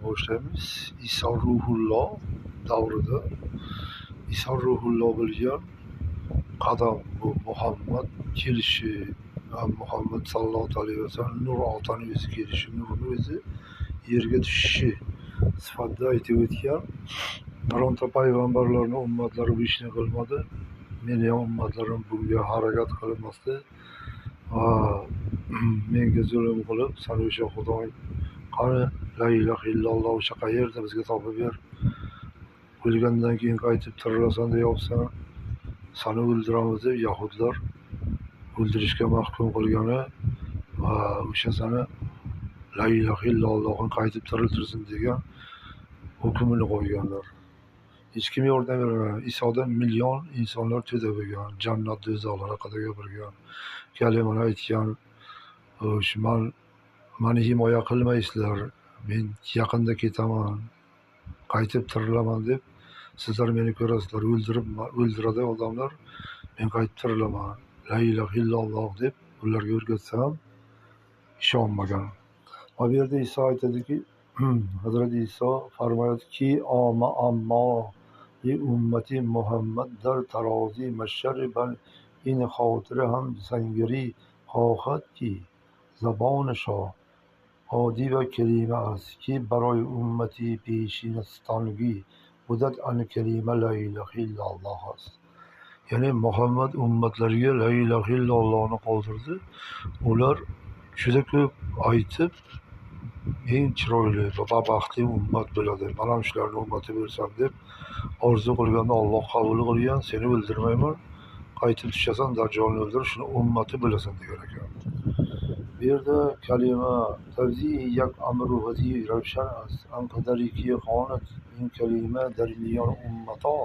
boshlaymiz. Iso Ruhulloh davrida Iso Ruhulloh bilgan qadam bu Muhammad kelishi va Muhammad sallallohu alayhi vasallam nur otani o'zi kelishi, nurni o'zi yerga tushishi sifatida aytib o'tgan. Bironta payg'ambarlarni ummatlari bu ishni qilmadi. Meni ham ummatlarim bunga harakat qilmasdi va menga zulm qilib, san o'sha Xudoing qani la ilaha illalloh o'sha qayerda bizga topib ber, o'lgandan keyin qaytib tirilasan deyapsan, sani o'ldiramiz deb yahudlar o'ldirishga mahkum qilgani va o'sha sani la ilaha illallohni qaytib tiriltirsin degan hukmini qo'yganlar. Hech kim yordam bermagan. Isodan million insonlar to'da bo'lgan, jannat do'zaxlar haqida gapirgan, kalimani aytgan. Mani himoya qilmaysizlar, men yaqinda ketaman, qaytib tirilaman deb sizlar meni ko'rasizlar, o'ldiradi odamlar, men qaytib tirilaman, la ilaha illalloh deb ularga o'rgatsam ishonmagan. Bu yerda Iso aytadiki, Hazrat Iso farmoyadiki, ammo ummati Muhammad dar tarozi mashari bal in xotiri ham sangiri xohat ki zabonشا عادی و کلمه است که برای امتی پیشینستانگی بودد ان کلمه لا اله الا الله است. Ya'ni Muhammad ummatlarga la ilaha illallohni qoldirdi. Ular juda ko'p aytib, eng chiroyli va baxtli ummat bo'ladi. Mana shularni ummati bo'lsam deb orzu qilganda Alloh qabul qilgan, seni o'ldirmayman, qaytib tushasan, dajjolni o'ldir, shuni ummati bo'lasan degan ekan. Bu yerda kalima tavzi yak amru vazi ravshan است. Anqadari ki xonat in kalima dar million ummata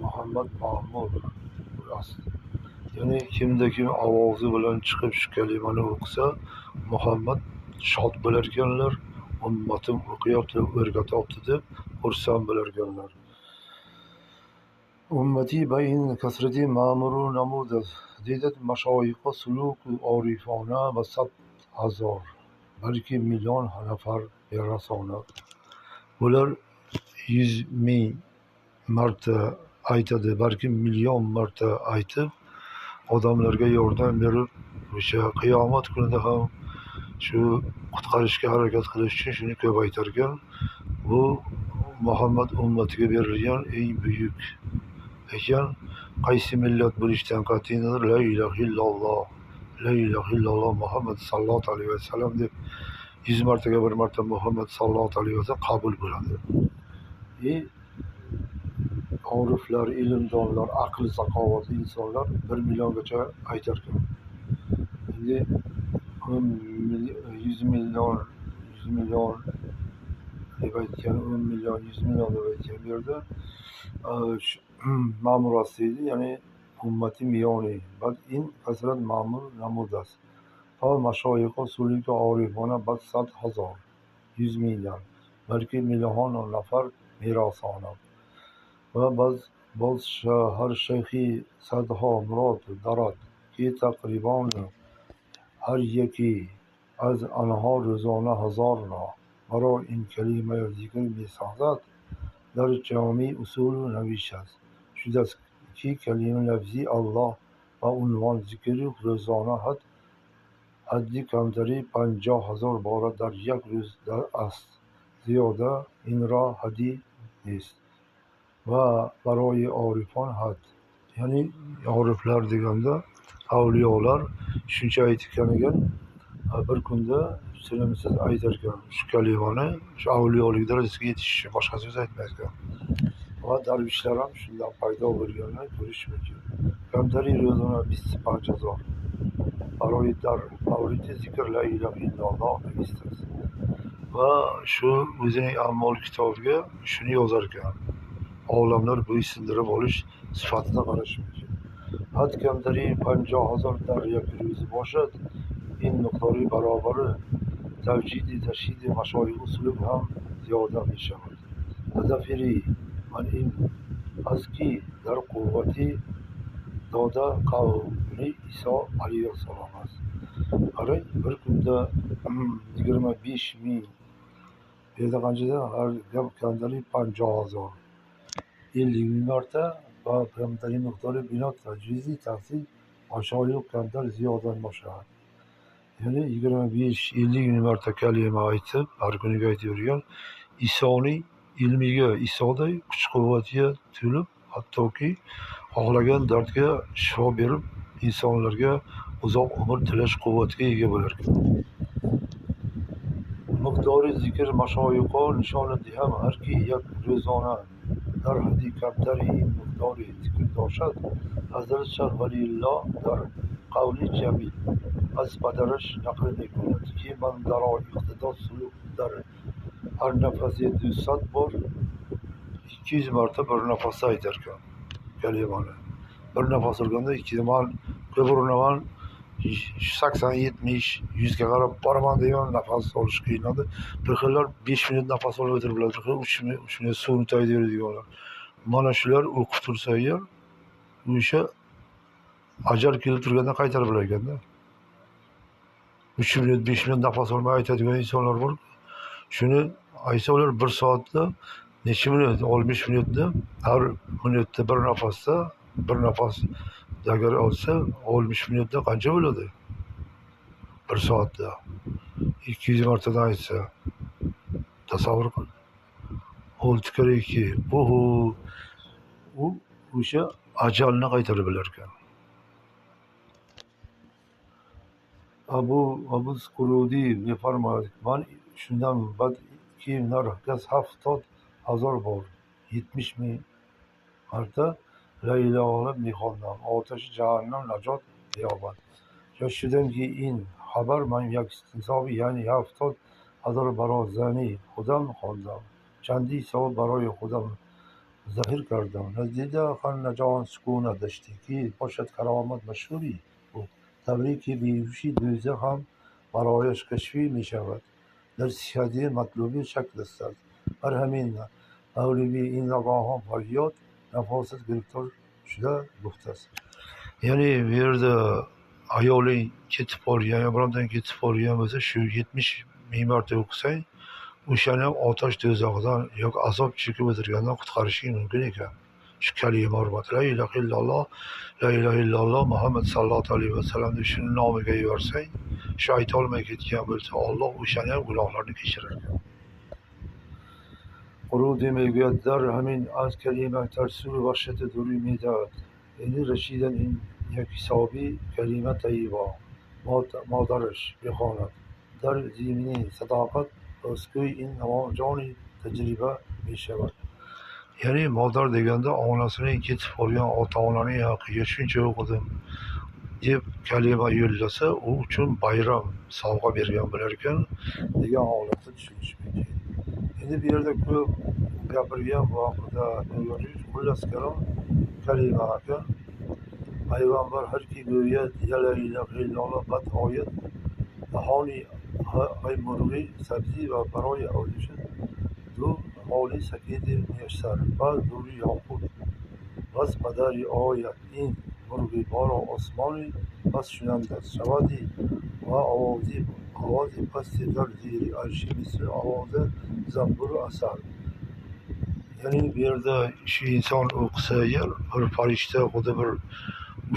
Muhammad Mahmud است. Ya'ni kimda kim ovozi bilan chiqib shu kalimani o'qisa, Muhammad shod bo'lar ekanlar, ummatim o'qiyapti, o'rgatyapti deb xursand bo'lar ekanlar. Ummati bayn kasrati ma'muru namud dedat mashoyiqa suluk orifona va 100,000 balki million nafar yarasona. Ular 100,000 marta aytadi, balki million marta aytib, odamlarga yordam berib, o'sha qiyomat kunida ham shu qutqarishga harakat qilish uchun shuni ko'paytar ekan. Bu Muhammad ummatiga berilgan eng buyuk ekan. Qaysi millat bo'lishdan qat'iy nazar la ilaha illalloh, la ilaha illalloh Muhammad sallallohu alayhi vasallam deb 100 martaga bir marta Muhammad sallallohu alayhi vasallam qabul bo'ladi. Oriflar, ilmdonlar, aql zakovatli insonlar 1 milliongacha aytar ekan. Endi 100 million deb aytgan, 10 million, 100 million deb aytgan. Bu yerda ma'mur asli, ya'ni ummati miyoni bad in kasrat ma'mur namudas ta mashoyiqa sulika orifona bad 100,000 100 million balki million nafar merosona va boz har shayxi sadho murod darad ki taqriban har yaki az anha rozona 1000 na برای این کلمه ذکر می‌سازد در جامع اصول نوشته است. شده است که کلمه لفظی الله و عنوان ذکر روزانه حدی کمتری 50,000 بار در یک روز است. زیاده این را حدی نیست و برای عارفان حد. یعنی عارفlar deganda avliyolar shuncha aytgan ekan, bir kunda sinimsiz aytar ekan shu kalimani, shu avliyolik darajasiga yetishi, boshqa so'z aytmaydigan. Va darvishlar ham shundan paydo bo'lganini ko'rish mumkin. Kamtari ro'zona 25,000 برای در مورد ذکر لا اله الا الله نوشته است. Va shu o'zining Ammol kitobiga shuni yozar ekan. Olamlar bo'ysundirib olish sifatida qarash mumkin. Had kamtari 50,000 در یک روز باشد این مقداری برابر توجید تشدید مشایخ سلوک هم زیاده می شود. هدفی من این است که در قوتی داده قولی عیسی علیه السلام است. برای bir kunda 25,000 yerda qanchada har gap kamdalik 50,000 50 marta va kamdali miqdori bino tajvizi taqsim aşağı yok kamdar ziyodan boshqa. Ya'ni 25-50 marta kalima aytib, har kuniga aytavergan Isoning ilmiga, Isoday kuch-quvvatga to'lib, hattoki xohlagan dardga shifo berib, insonlarga uzoq umr tilash quvvatiga ega bo'larkan. Miqdori zikr mashoyiqo nishonati ham har ki yak ro'zona در حدی کمتری این مقداری ذکر باشد. حضرت شیخ ولی‌الله در قولی جمیل از پدرش نقل می‌کند که من در اقتدا سلوک در هر نفسی 200 بار 200 marta bir nafasda aytarkan kalimani. Bir nafas olganda 2 man ko'p urinaman 80-70 100ga qarab boraman deyman, nafas olish qiynaladi. Bir xillar 5 minut nafas olib o'tiriblar, 3 minut suvni tayyorlaydiganlar. Mana shular o'qib tursa agar o'sha ajal kelib turganda qaytarib bilar ekanda. 3 minut 5 minut nafas olmay aytadigan insonlar bor. Shuni aytsa ular 1 soatda necha minut, 60 minutda har minutda bir nafasda bir nafas agar olsa 60 minutda qancha bo'ladi? 1 soatda 200 martadan aytsa tasavvur qil. 6 kere 2 bu o'sha ajalni qaytarib bilar ekan. Abu Qurudi mefarmoydi, man shundan bad kiyimlar gaz 70,000 bor 70,000 marta la ilaha میخواندم آتش جهنم نجات بیابد. یا شدم که این خبر من یک حسابی یعنی 70,000 برای زنی خودم خواندم. چندی سال برای خودم ظاهر کردم. نزدیک آخر نجان سکونت داشتی که باشد کرامت مشهوری بود. تبریکی بیهوشی دوزه هم برایش کشفی می شود. در سیادی مطلوبی شکل است. بر همین مولوی این نگاه هم فریاد نفاست گرفتار شده گفته است. یعنی ورد ayoling ketib qolgan, yo birontadan ketib qolgan bo'lsa, shu 70 ming marta o'qisang, o'shani ham otash do'zaxdan yoki azob chekib o'tirgandan qutqarishing mumkin ekan. Shu kalima hurmat, la ilaha illalloh, la ilaha illalloh Muhammad sallallohu alayhi vasallam deb shuni nomiga yuborsang, shu ayta olmay ketgan bo'lsa, Alloh o'shani ham gunohlarini kechirar ekan. Qurudi میگوید در همین از کلمه ترسو وحشت دوری میدهد. یعنی رسیدن این یک حسابی کلمه طیبه مادرش بخواند در زمینه صداقت راسگوی این جانی تجربه می شود. ya'ni modar deganda onasining ketib qolgan ota-onaning haqqiga shuncha o'qidim deb kalima yo'llasa, u uchun bayram sovg'a bergan bo'lar ekan degan holatda tushunish mumkin. Endi bu yerda ko'p gapirgan bu haqida xullas kalom kalima ekan. Payg'ambar har ki go'yat la ilaha illalloh bad oyat nahoni ay murg'i sabzi va baroy avlishi دو حالی سکید میشتر بعد دوری یاقوت بس پدری آید این مرغی بار آسمانی بس شننده شودی و آوازی پستی در زیری عرشی مثل آواز زنبور و اثر. یعنی bir yerda shu inson o'qisa agar bir farishta xuddi bir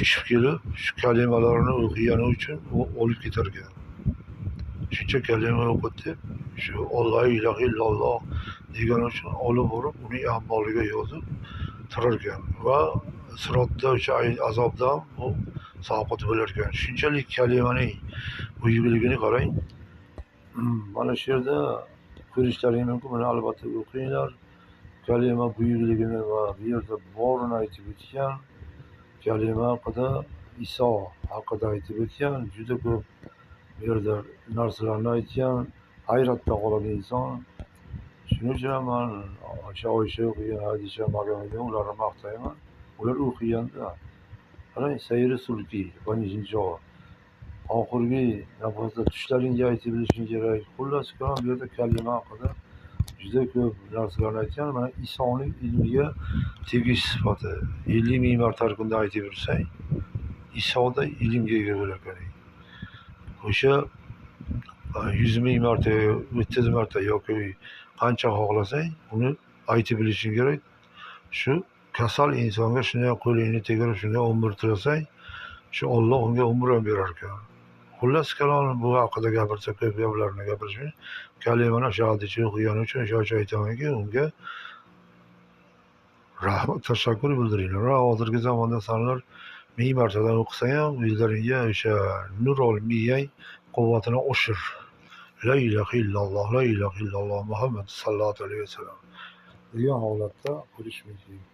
uchib kelib shu kalimalarni o'qigani uchun u o'lib ketar ekan. Shuncha kalima o'qitdi, shu la ilaha illalloh degani uchun olib borib uning ammoliga yozib turar ekan va sirotda o'sha azobdan u saqit bo'lar ekan. Shunchalik kalimaning buyukligini qarang. Mana shu yerda ko'rishlaring mumkin. Buni albatta o'qinglar. Kalima buyukligini va bu yerda borini aytib o'tgan. Kalima haqida, Iso haqida aytib o'tgan. Juda ko'p bu yerda narsalarni aytgan. Hayratda qoladi inson. Shuning uchun man Oysha o'qigan, Hadisha Maryamga ularni maqtayman. Ular o'qiganda qarang, sayri sulki 12-oy. Oxirgi nafasda tushlaringga aytib bilishing kerak. Xullas kalom bu yerda kalima haqida juda ko'p narsalarni aytgan. Mana Isoning ilmiga tegish sifati 50 ming marta har kunda aytib yursang, Isoda ilmga ega bo'lar ekan. O'sha 100 ming marta, 30 marta yoki qancha xohlasang uni aytib bilishing kerak. Shu kasal insonga shunday qo'lingni tegirib, shunday umr tilasang, shu Alloh unga umr ham berar ekan. Xullas kalom, bu haqida gapirsa ko'p gaplarni gapirishmayman. Kalimani shahodichi o'qigani uchun shosha aytamanki, unga rahmat, tashakkur bildiringlar. Hozirgi zamonda sanlar 1000 martadan o'qisang ham o'zlaringga o'sha nur olmay quvvatini oshir. La ilaha illalloh, la ilaha illalloh, Muhammad sallallohu alayhi vasallam degan holatda qilishmaydi.